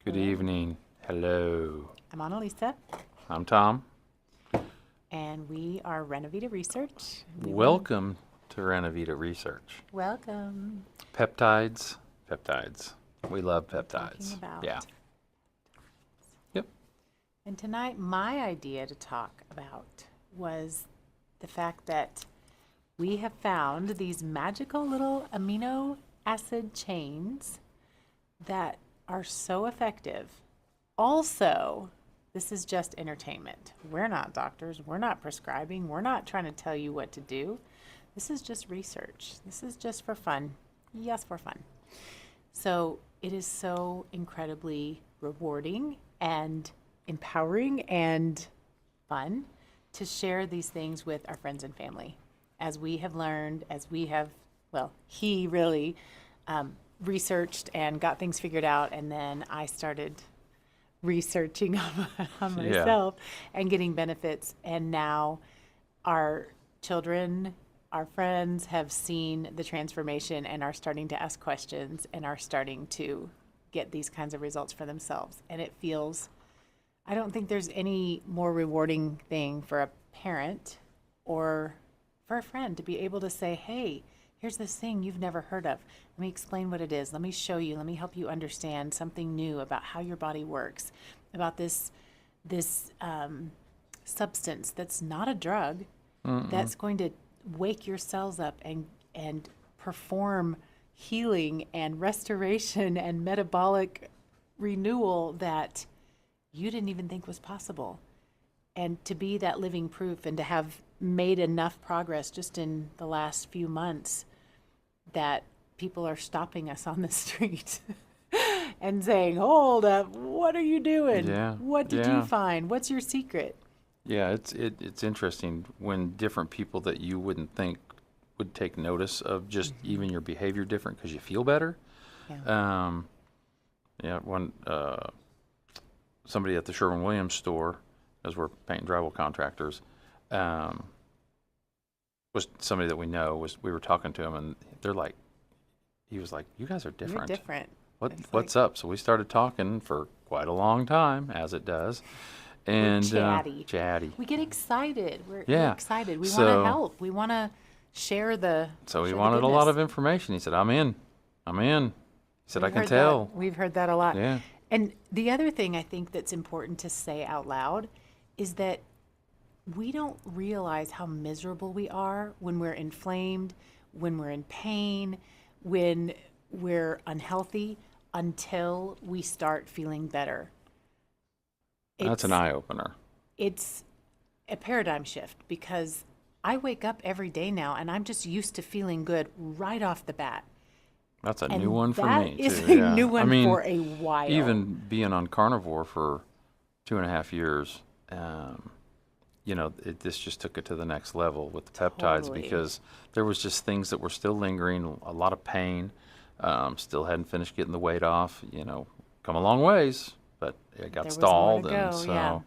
Good evening. Hello. I'm Annalisa, I'm Tom. and we are Renovita Research. Welcome to Renovita Research. Welcome. Peptides. Peptides. We love We're talking peptides. about. Yeah. Yep. And tonight, my idea to talk about was the fact that we have found these magical little amino acid chains that are so effective. Also, this is just entertainment. We're not doctors. We're not prescribing. We're not trying to tell you what to do. This is just research. This is just for fun. Yes, for fun. So it is so incredibly rewarding and empowering and fun to share these things with our friends and family. As we have learned, he really researched and got things figured out, and then I started researching on myself and getting benefits. And now our children, our friends have seen the transformation and are starting to ask questions and are starting to get these kinds of results for themselves. And it feels, I don't think there's any more rewarding thing for a parent or for a friend to be able to say, hey, here's this thing you've never heard of. Let me explain what it is. Let me show you. Let me help you understand something new about how your body works, about this substance that's not a drug, that's going to wake your cells up and perform healing and restoration and metabolic renewal that you didn't even think was possible. And to be that living proof and to have made enough progress just in the last few months that people are stopping us on the street and saying, hold up, what are you doing? Yeah. What did you find? What's your secret? Yeah, it's interesting when different people that you wouldn't think would take notice of just even your behavior different because you feel better. Yeah. One somebody at the Sherwin-Williams store, as we're paint and drywall contractors, was somebody that we know. We were talking to him, and he was like, "You guys are different. You're different. What's up?" So we started talking for quite a long time, as it does. And we're chatty. We get excited. We're excited. We want So- to help. We want to share the. So he share the wanted a lot goodness. of information. He said, "I'm in. I'm in." He said, "I We've can heard tell." that. We've heard that a lot. Yeah. And the other thing I think that's important to say out loud is that we don't realize how miserable we are when we're inflamed, when we're in pain, when we're unhealthy until we start feeling better. That's an eye opener. It's a paradigm shift because I wake up every day now and I'm just used to feeling good right off the bat. That's a And new one for that me is too. a new one I mean, for a while. even being on carnivore for 2.5 years, this just took it to the next level with the peptides Totally. because there was just things that were still lingering, a lot of pain, still hadn't finished getting the weight off, come a long ways, but it got There was more to stalled. And go, so, yeah.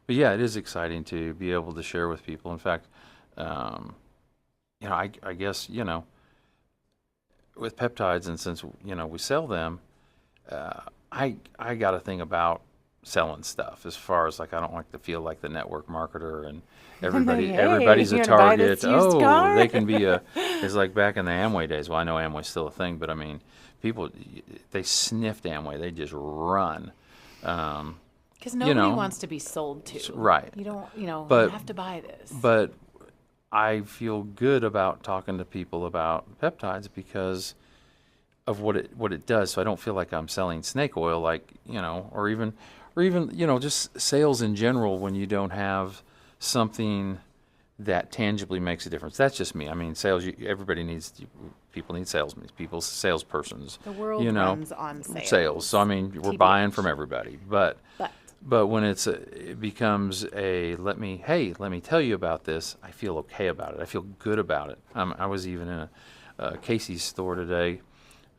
but yeah, it is exciting to be able to share with people. In fact, I guess, with peptides, and since, we sell them, I got a thing about selling stuff as far as I don't like to feel like the network marketer and Hey, everybody's a you wanna buy target. this used car? They can be it's like back in the Amway days. Well, I know Amway's still a thing, but I mean, people, they sniffed Amway. They just run. Because nobody wants to be sold to. Right. You don't, you But- have to buy this. But I feel good about talking to people about peptides because of what it does. So I don't feel like I'm selling snake oil, or even just sales in general when you don't have something that tangibly makes a difference. That's just me. I mean, sales. People need salesmen. Salespersons. The world runs on sales. So I mean, we're TBH. buying from everybody, but when it becomes let me tell you about this, I feel okay about it. I feel good about it. I was even in a Casey's store today.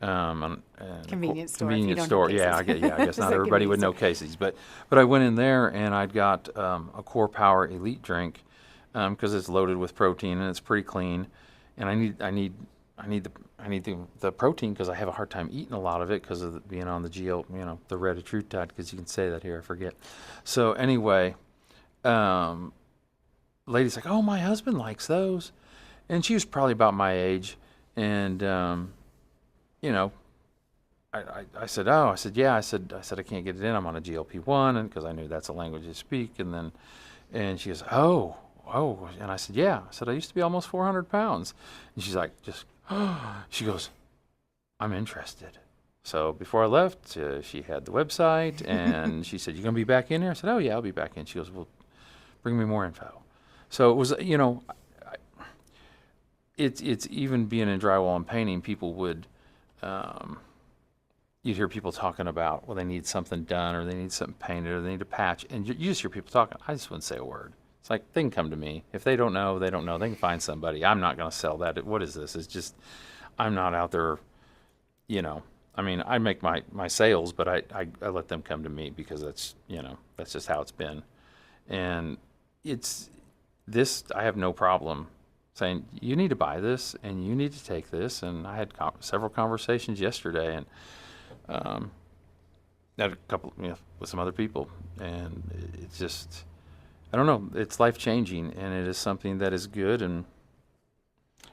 Convenience store. Convenience if you store. don't have Yeah, Casey's. I guess It's not a everybody would convenience know store. Casey's, but I went in there and I'd got a Core Power Elite drink because it's loaded with protein and it's pretty clean, and I need I need the protein because I have a hard time eating a lot of it because of being on the the retatrutide, because you can say that here, I forget. So anyway, um, lady's like, oh, my husband likes those, and she was probably about my age, and you know, I said, oh, I said, yeah, I said I can't get it in. I'm on a GLP-1, and because I knew that's a language you speak, and she goes, oh, and I said, yeah, I said I used to be almost 400 pounds, and she's like, just, she goes, I'm interested. So before I left, she had the website, and she said, you gonna be back in here? I said, oh yeah, I'll be back in. She goes, well, bring me more info. So it was, it's even being in drywall and painting, people would. You'd hear people talking about, well, they need something done, or they need something painted, or they need a patch, and you just hear people talking. I just wouldn't say a word. It's like, they can come to me. If they don't know, they don't know. They can find somebody. I'm not going to sell that. What is this? It's just, I'm not out there, I mean, I make my sales, but I let them come to me because that's just how it's been. And it's this, I have no problem saying, you need to buy this, and you need to take this. And I had several conversations yesterday, and had a couple, with some other people, and it's just, I don't know, it's life changing, and it is something that is good, and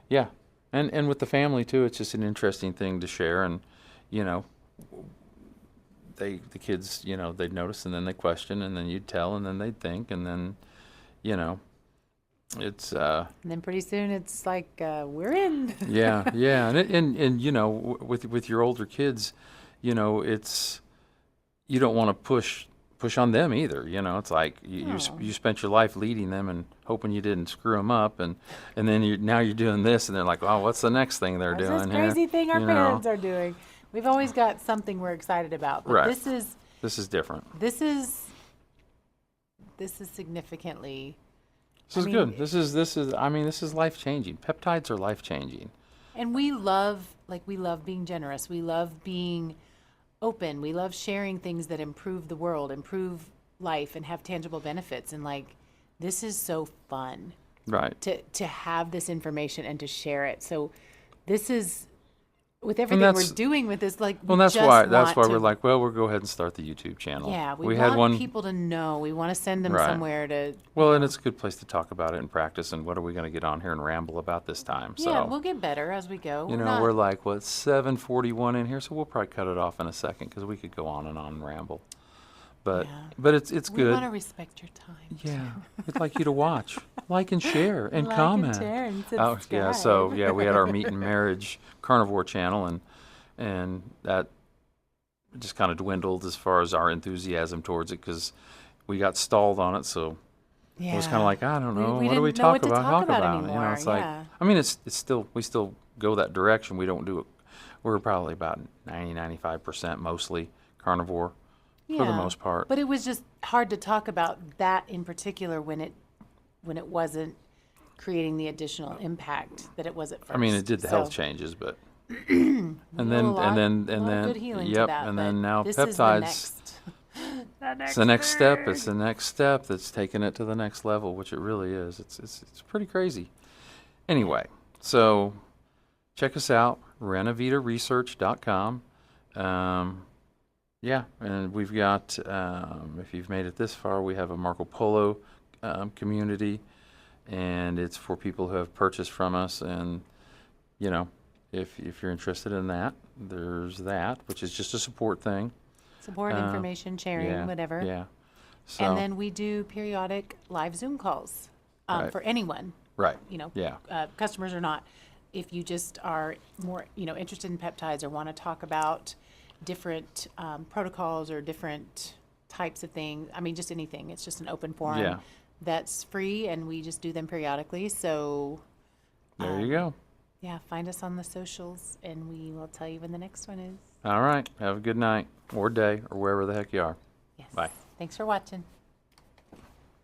yeah, and with the family too, it's just an interesting thing to share, and you know, the kids, they'd notice, and then they question, and then you'd tell, and then they'd think, and then, you know, it's And then pretty soon it's like, we're in. yeah, and with your older kids, it's, you don't want to push on them either. It's like you spent your life leading them and hoping you didn't screw them up, and then now you're doing this, and they're like, oh, what's the next thing they're What's doing this here? crazy thing our parents are doing? We've always got something we're excited about, but Right. this is different. this is significantly. This is good. This is life changing. Peptides are life changing. And we love being generous. We love being open. We love sharing things that improve the world, improve life, and have tangible benefits. And this is so fun, Right. to have this information and to share it. So this is, with everything we're doing with this, Well, that's why we're like, well, we'll go ahead and start the YouTube channel. yeah, we had want one. people to know. We want to send them Right. somewhere to. Well, and it's a good place to talk about it and practice. And what are we going to get on here and ramble about this time? Yeah, So we'll get better as we go. we're like, what, 7:41 in here, so we'll probably cut it off in a second because we could go on and ramble. But Yeah. but it's We good. want to respect your time. Yeah, we'd like you to watch, like and share, and Like and comment. share and Oh yeah, so subscribe. yeah, we had our meat and marriage carnivore channel, and that just kind of dwindled as far as our enthusiasm towards it because we got stalled on it. So it was kind of like, I don't know, we what do we didn't know what talk to about? talk about it. anymore, It's like, yeah. I mean, it's still, we still go that direction. We don't do it. We're probably about 95% mostly carnivore for the most part. But it was just hard to talk about that in particular when it wasn't creating the additional impact that it was at first. I mean, it did the health So, changes, but we and owe then a lot- and a lot of then good healing to yep, that, and but then now this is the peptides. next- It's the next step. It's the next step that's taking it to the next level, which it really is. It's pretty crazy. Anyway, so check us out, renovitaresearch.com. Yeah, and we've got, if you've made it this far, we have a Marco Polo community, and it's for people who have purchased from us. And, if you're interested in that, there's that, which is just a support thing. Support, information, sharing, Yeah, whatever. Yeah. So, And then we do periodic live Zoom calls Right. for anyone, right. Yeah. customers or not. If you just are more, interested in peptides or want to talk about different protocols or different types of things, I mean, just anything. It's just an open forum Yeah. that's free, and we just do them periodically. So, There you go. yeah, find us on the socials, and we will tell you when the next one is. All right. Have a good night or day or wherever the heck you are. Yes. Bye. Thanks for watching.